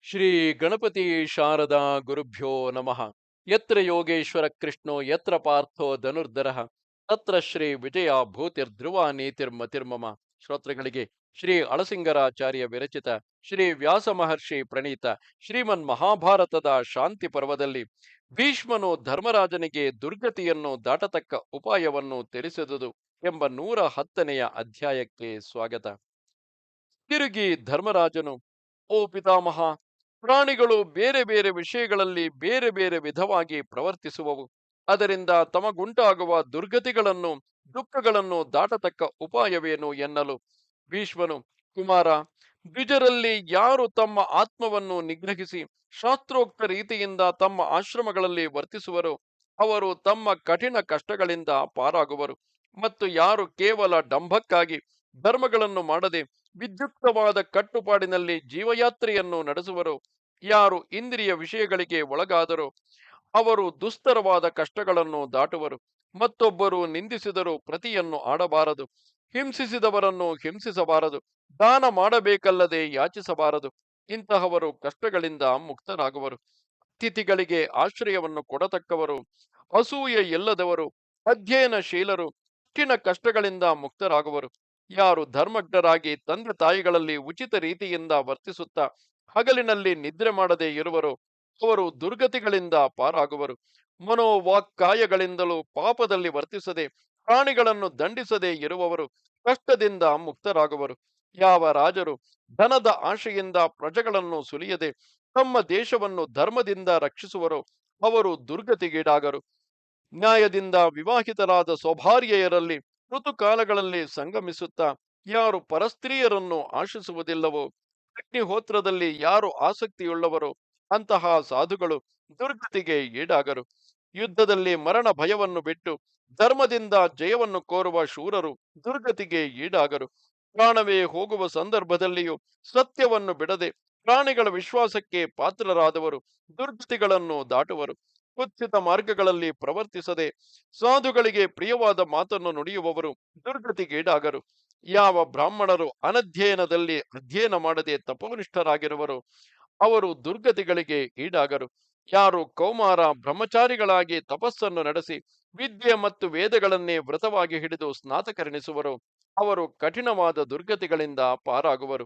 ಶ್ರೀ ಗಣಪತಿ ಶಾರದಾ ಗುರುಭ್ಯೋ ನಮಃ. ಯತ್ರ ಯೋಗೇಶ್ವರ ಕೃಷ್ಣೋ ಯತ್ರ ಪಾರ್ಥೋ ಧನುರ್ಧರಃ ತತ್ರ ಶ್ರೀ ವಿಜಯ ಭೂತಿರ್ಧ್ರುವ ನೀತಿರ್ಮತಿರ್ಮಮ. ಶ್ರೋತೃಗಳಿಗೆ ಶ್ರೀ ಅಳಸಿಂಗರಾಚಾರ್ಯ ವಿರಚಿತ ಶ್ರೀ ವ್ಯಾಸ ಮಹರ್ಷಿ ಪ್ರಣೀತ ಶ್ರೀಮನ್ ಮಹಾಭಾರತದ ಶಾಂತಿ ಪರ್ವದಲ್ಲಿ ಭೀಷ್ಮನು ಧರ್ಮರಾಜನಿಗೆ ದುರ್ಗತಿಯನ್ನು ದಾಟತಕ್ಕ ಉಪಾಯವನ್ನು ತಿಳಿಸಿದುದು ಎಂಬ 110ನೆಯ ಅಧ್ಯಾಯಕ್ಕೆ ಸ್ವಾಗತ. ತಿರುಗಿ ಧರ್ಮರಾಜನು, ಓ ಪಿತಾಮಹ, ಪ್ರಾಣಿಗಳು ಬೇರೆ ಬೇರೆ ವಿಷಯಗಳಲ್ಲಿ ಬೇರೆ ಬೇರೆ ವಿಧವಾಗಿ ಪ್ರವರ್ತಿಸುವವು. ಅದರಿಂದ ತಮಗುಂಟಾಗುವ ದುರ್ಗತಿಗಳನ್ನು ದುಃಖಗಳನ್ನು ದಾಟತಕ್ಕ ಉಪಾಯವೇನು ಎನ್ನಲು ಭೀಷ್ಮನು, ಕುಮಾರ, ದ್ವಿಜರಲ್ಲಿ ಯಾರು ತಮ್ಮ ಆತ್ಮವನ್ನು ನಿಗ್ರಹಿಸಿ ಶಾಸ್ತ್ರೋಕ್ತ ರೀತಿಯಿಂದ ತಮ್ಮ ಆಶ್ರಮಗಳಲ್ಲಿ ವರ್ತಿಸುವರೋ ಅವರು ತಮ್ಮ ಕಠಿಣ ಕಷ್ಟಗಳಿಂದ ಪಾರಾಗುವರು. ಮತ್ತು ಯಾರು ಕೇವಲ ಡಂಭಕ್ಕಾಗಿ ಧರ್ಮಗಳನ್ನು ಮಾಡದೆ ವಿದ್ಯುಕ್ತವಾದ ಕಟ್ಟುಪಾಡಿನಲ್ಲಿ ಜೀವಯಾತ್ರೆಯನ್ನು ನಡೆಸುವರೋ, ಯಾರು ಇಂದ್ರಿಯ ವಿಷಯಗಳಿಗೆ ಒಳಗಾದರೋ ಅವರು ದುಸ್ತರವಾದ ಕಷ್ಟಗಳನ್ನು ದಾಟುವರು. ಮತ್ತೊಬ್ಬರು ನಿಂದಿಸಿದರೂ ಪ್ರತಿಯನ್ನು ಆಡಬಾರದು, ಹಿಂಸಿಸಿದವರನ್ನು ಹಿಂಸಿಸಬಾರದು, ದಾನ ಮಾಡಬೇಕಲ್ಲದೆ ಯಾಚಿಸಬಾರದು. ಇಂತಹವರು ಕಷ್ಟಗಳಿಂದ ಮುಕ್ತರಾಗುವರು. ಅತಿಥಿಗಳಿಗೆ ಆಶ್ರಯವನ್ನು ಕೊಡತಕ್ಕವರು, ಅಸೂಯೆ ಇಲ್ಲದವರು, ಅಧ್ಯಯನಶೀಲರು ಕಠಿಣ ಕಷ್ಟಗಳಿಂದ ಮುಕ್ತರಾಗುವರು. ಯಾರು ಧರ್ಮಜ್ಞರಾಗಿ ತಂದೆ ತಾಯಿಗಳಲ್ಲಿ ಉಚಿತ ರೀತಿಯಿಂದ ವರ್ತಿಸುತ್ತಾ ಹಗಲಿನಲ್ಲಿ ನಿದ್ರೆ ಮಾಡದೆ ಇರುವರೋ ಅವರು ದುರ್ಗತಿಗಳಿಂದ ಪಾರಾಗುವರು. ಮನೋವಾಕ್ಕಾಯಗಳಿಂದಲೂ ಪಾಪದಲ್ಲಿ ವರ್ತಿಸದೆ ಪ್ರಾಣಿಗಳನ್ನು ದಂಡಿಸದೆ ಇರುವವರು ಕಷ್ಟದಿಂದ ಮುಕ್ತರಾಗುವರು. ಯಾವ ರಾಜರು ಧನದ ಆಶೆಯಿಂದ ಪ್ರಜೆಗಳನ್ನು ಸುಲಿಯದೆ ತಮ್ಮ ದೇಶವನ್ನು ಧರ್ಮದಿಂದ ರಕ್ಷಿಸುವರೋ ಅವರು ದುರ್ಗತಿಗೀಡಾಗರು. ನ್ಯಾಯದಿಂದ ವಿವಾಹಿತರಾದ ಸ್ವಭಾರ್ಯೆಯರಲ್ಲಿ ಋತುಕಾಲಗಳಲ್ಲಿ ಸಂಗಮಿಸುತ್ತಾ ಯಾರು ಪರಸ್ತ್ರೀಯರನ್ನು ಆಶಿಸುವುದಿಲ್ಲವೋ, ಅಗ್ನಿಹೋತ್ರದಲ್ಲಿ ಯಾರು ಆಸಕ್ತಿಯುಳ್ಳವರೋ ಅಂತಹ ಸಾಧುಗಳು ದುರ್ಗತಿಗೆ ಈಡಾಗರು. ಯುದ್ಧದಲ್ಲಿ ಮರಣ ಭಯವನ್ನು ಬಿಟ್ಟು ಧರ್ಮದಿಂದ ಜಯವನ್ನು ಕೋರುವ ಶೂರರು ದುರ್ಗತಿಗೆ ಈಡಾಗರು. ಪ್ರಾಣವೇ ಹೋಗುವ ಸಂದರ್ಭದಲ್ಲಿಯೂ ಸತ್ಯವನ್ನು ಬಿಡದೆ ಪ್ರಾಣಿಗಳ ವಿಶ್ವಾಸಕ್ಕೆ ಪಾತ್ರರಾದವರು ದುರ್ಗತಿಗಳನ್ನು ದಾಟುವರು. ಕುತ್ಸಿತ ಮಾರ್ಗಗಳಲ್ಲಿ ಪ್ರವರ್ತಿಸದೆ ಸಾಧುಗಳಿಗೆ ಪ್ರಿಯವಾದ ಮಾತನ್ನು ನುಡಿಯುವವರು ದುರ್ಗತಿಗೀಡಾಗರು. ಯಾವ ಬ್ರಾಹ್ಮಣರು ಅನಧ್ಯಯನದಲ್ಲಿ ಅಧ್ಯಯನ ಮಾಡದೆ ತಪೋನಿಷ್ಠರಾಗಿರುವರು ಅವರು ದುರ್ಗತಿಗಳಿಗೆ ಈಡಾಗರು. ಯಾರು ಕೌಮಾರ ಬ್ರಹ್ಮಚಾರಿಗಳಾಗಿ ತಪಸ್ಸನ್ನು ನಡೆಸಿ ವಿದ್ಯೆ ಮತ್ತು ವೇದಗಳನ್ನೇ ವ್ರತವಾಗಿ ಹಿಡಿದು ಸ್ನಾತಕರೆನಿಸುವರು ಅವರು ಕಠಿಣವಾದ ದುರ್ಗತಿಗಳಿಂದ ಪಾರಾಗುವರು.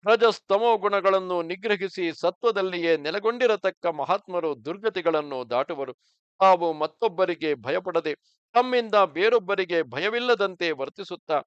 ರಜಸ್ತಮೋ ಗುಣಗಳನ್ನು ನಿಗ್ರಹಿಸಿ ಸತ್ವದಲ್ಲಿಯೇ ನೆಲೆಗೊಂಡಿರತಕ್ಕ ಮಹಾತ್ಮರು ದುರ್ಗತಿಗಳನ್ನು ದಾಟುವರು. ತಾವು ಮತ್ತೊಬ್ಬರಿಗೆ ಭಯಪಡದೆ ತಮ್ಮಿಂದ ಬೇರೊಬ್ಬರಿಗೆ ಭಯವಿಲ್ಲದಂತೆ ವರ್ತಿಸುತ್ತಾ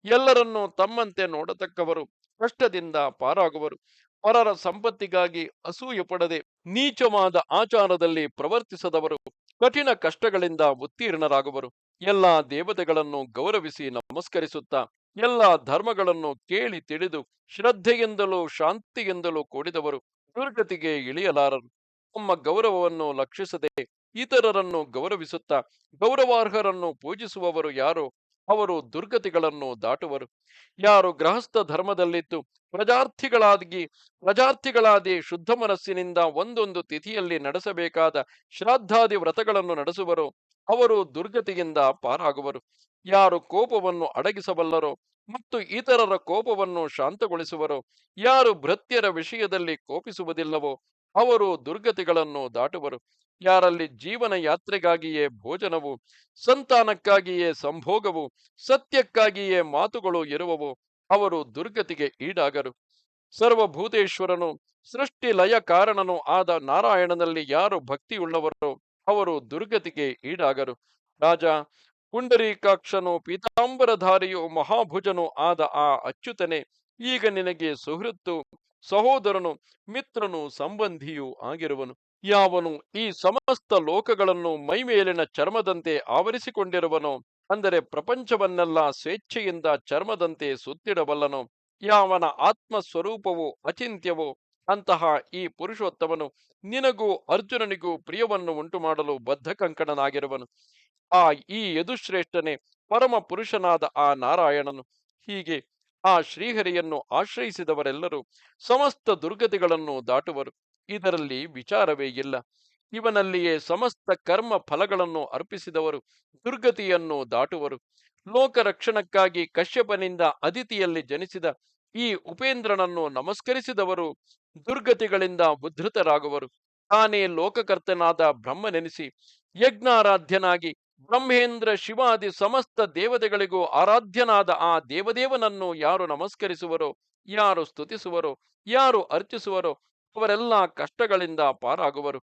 ಎಲ್ಲರನ್ನೂ ತಮ್ಮಂತೆ ನೋಡತಕ್ಕವರು ಕಷ್ಟದಿಂದ ಪಾರಾಗುವರು. ಪರರ ಸಂಪತ್ತಿಗಾಗಿ ಅಸೂಯೆ ಪಡದೆ ನೀಚವಾದ ಆಚಾರದಲ್ಲಿ ಪ್ರವರ್ತಿಸದವರು ಕಠಿಣ ಕಷ್ಟಗಳಿಂದ ಉತ್ತೀರ್ಣರಾಗುವರು. ಎಲ್ಲಾ ದೇವತೆಗಳನ್ನು ಗೌರವಿಸಿ ನಮಸ್ಕರಿಸುತ್ತಾ ಎಲ್ಲಾ ಧರ್ಮಗಳನ್ನು ಕೇಳಿ ತಿಳಿದು ಶ್ರದ್ಧೆಯಿಂದಲೂ ಶಾಂತಿಯಿಂದಲೂ ಕೂಡಿದವರು ದುರ್ಗತಿಗೆ ಇಳಿಯಲಾರರು. ತಮ್ಮ ಗೌರವವನ್ನು ಲಕ್ಷಿಸದೆ ಇತರರನ್ನು ಗೌರವಿಸುತ್ತಾ ಗೌರವಾರ್ಹರನ್ನು ಪೂಜಿಸುವವರು ಯಾರೋ ಅವರು ದುರ್ಗತಿಗಳನ್ನು ದಾಟುವರು. ಯಾರು ಗೃಹಸ್ಥ ಧರ್ಮದಲ್ಲಿದ್ದು ಪ್ರಜಾರ್ಥಿಗಳಾದಿ ಶುದ್ಧ ಮನಸ್ಸಿನಿಂದ ಒಂದೊಂದು ತಿಥಿಯಲ್ಲಿ ನಡೆಸಬೇಕಾದ ಶ್ರಾದ್ದಾದಿ ವ್ರತಗಳನ್ನು ನಡೆಸುವರೋ ಅವರು ದುರ್ಗತಿಯಿಂದ ಪಾರಾಗುವರು. ಯಾರು ಕೋಪವನ್ನು ಅಡಗಿಸಬಲ್ಲರೋ ಮತ್ತು ಇತರರ ಕೋಪವನ್ನು ಶಾಂತಗೊಳಿಸುವರೋ, ಯಾರು ಭೃತ್ಯರ ವಿಷಯದಲ್ಲಿ ಕೋಪಿಸುವುದಿಲ್ಲವೋ ಅವರು ದುರ್ಗತಿಗಳನ್ನು ದಾಟುವರು. ಯಾರಲ್ಲಿ ಜೀವನ ಯಾತ್ರೆಗಾಗಿಯೇ ಭೋಜನವು, ಸಂತಾನಕ್ಕಾಗಿಯೇ ಸಂಭೋಗವು, ಸತ್ಯಕ್ಕಾಗಿಯೇ ಮಾತುಗಳು ಇರುವವು ಅವರು ದುರ್ಗತಿಗೆ ಈಡಾಗರು. ಸರ್ವಭೂತೇಶ್ವರನು ಸೃಷ್ಟಿ ಲಯ ಕಾರಣನೂ ಆದ ನಾರಾಯಣನಲ್ಲಿ ಯಾರು ಭಕ್ತಿಯುಳ್ಳವರೋ ಅವರು ದುರ್ಗತಿಗೆ ಈಡಾಗರು. ರಾಜ, ಪುಂಡರೀಕಾಕ್ಷನು ಪೀತಾಂಬರಧಾರಿಯು ಮಹಾಭುಜನು ಆದ ಆ ಅಚ್ಯುತನೇ ಈಗ ನಿನಗೆ ಸುಹೃತ್ತು, ಸಹೋದರನು, ಮಿತ್ರನು, ಸಂಬಂಧಿಯೂ ಆಗಿರುವನು. ಯಾವನು ಈ ಸಮಸ್ತ ಲೋಕಗಳನ್ನು ಮೈಮೇಲಿನ ಚರ್ಮದಂತೆ ಆವರಿಸಿಕೊಂಡಿರುವನೋ, ಅಂದರೆ ಪ್ರಪಂಚವನ್ನೆಲ್ಲ ಸ್ವೇಚ್ಛೆಯಿಂದ ಚರ್ಮದಂತೆ ಸುತ್ತಿಡಬಲ್ಲನೋ, ಯಾವನ ಆತ್ಮ ಸ್ವರೂಪವು ಅಚಿಂತ್ಯವೋ ಅಂತಹ ಈ ಪುರುಷೋತ್ತಮನು ನಿನಗೂ ಅರ್ಜುನನಿಗೂ ಪ್ರಿಯವನ್ನು ಉಂಟು ಮಾಡಲು ಬದ್ಧ ಕಂಕಣನಾಗಿರುವನು. ಈ ಯದುಶ್ರೇಷ್ಠನೇ ಪರಮ ಪುರುಷನಾದ ಆ ನಾರಾಯಣನು. ಹೀಗೆ ಆ ಶ್ರೀಹರಿಯನ್ನು ಆಶ್ರಯಿಸಿದವರೆಲ್ಲರೂ ಸಮಸ್ತ ದುರ್ಗತಿಗಳನ್ನು ದಾಟುವರು. ಇದರಲ್ಲಿ ವಿಚಾರವೇ ಇಲ್ಲ. ಇವನಲ್ಲಿಯೇ ಸಮಸ್ತ ಕರ್ಮ ಫಲಗಳನ್ನು ಅರ್ಪಿಸಿದವರು ದುರ್ಗತಿಯನ್ನು ದಾಟುವರು. ಲೋಕ ರಕ್ಷಣಕ್ಕಾಗಿ ಕಶ್ಯಪನಿಂದ ಅದಿತಿಯಲ್ಲಿ ಜನಿಸಿದ ಈ ಉಪೇಂದ್ರನನ್ನು ನಮಸ್ಕರಿಸಿದವರು ದುರ್ಗತಿಗಳಿಂದ ಉದ್ಧತರಾಗುವರು. ತಾನೇ ಲೋಕಕರ್ತನಾದ ಬ್ರಹ್ಮನೆನಿಸಿ ಯಜ್ಞಾರಾಧ್ಯನಾಗಿ ಬ್ರಹ್ಮೇಂದ್ರ ಶಿವಾದಿ ಸಮಸ್ತ ದೇವತೆಗಳಿಗೂ ಆರಾಧ್ಯನಾದ ಆ ದೇವದೇವನನ್ನು ಯಾರು ನಮಸ್ಕರಿಸುವರೋ, ಯಾರು ಸ್ತುತಿಸುವರೋ, ಯಾರು ಅರ್ಚಿಸುವರೋ ಅವರೆಲ್ಲ ಕಷ್ಟಗಳಿಂದ ಪಾರಾಗುವರು.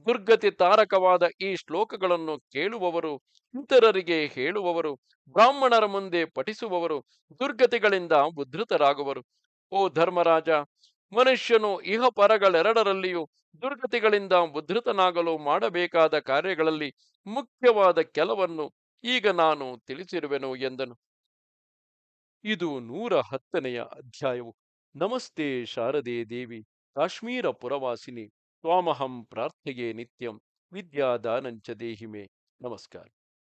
ದುರ್ಗತಿ ತಾರಕವಾದ ಈ ಶ್ಲೋಕಗಳನ್ನು ಕೇಳುವವರು, ಇತರರಿಗೆ ಹೇಳುವವರು, ಬ್ರಾಹ್ಮಣರ ಮುಂದೆ ಪಠಿಸುವವರು ದುರ್ಗತಿಗಳಿಂದ ಉದ್ಧತರಾಗುವರು. ಓ ಧರ್ಮರಾಜ, ಮನುಷ್ಯನು ಇಹಪರಗಳೆರಡರಲ್ಲಿಯೂ ದುರ್ಗತಿಗಳಿಂದ ಉದ್ಧತನಾಗಲು ಮಾಡಬೇಕಾದ ಕಾರ್ಯಗಳಲ್ಲಿ ಮುಖ್ಯವಾದ ಕೆಲವನ್ನು ಈಗ ನಾನು ತಿಳಿಸಿರುವೆನು ಎಂದನು. ಇದು 110ನೆಯ ಅಧ್ಯಾಯವು. ನಮಸ್ತೆ ಶಾರದೆ ದೇವಿ, ಕಾಶ್ಮೀರ ಪುರವಾಸಿನಿ, ತ್ವಾಮಹಂ ಪ್ರಾರ್ಥೆಯೇ ನಿತ್ಯಂ, ವಿದ್ಯಾದಾನಂಚ ದೇಹಿಮೆ. ನಮಸ್ಕಾರ.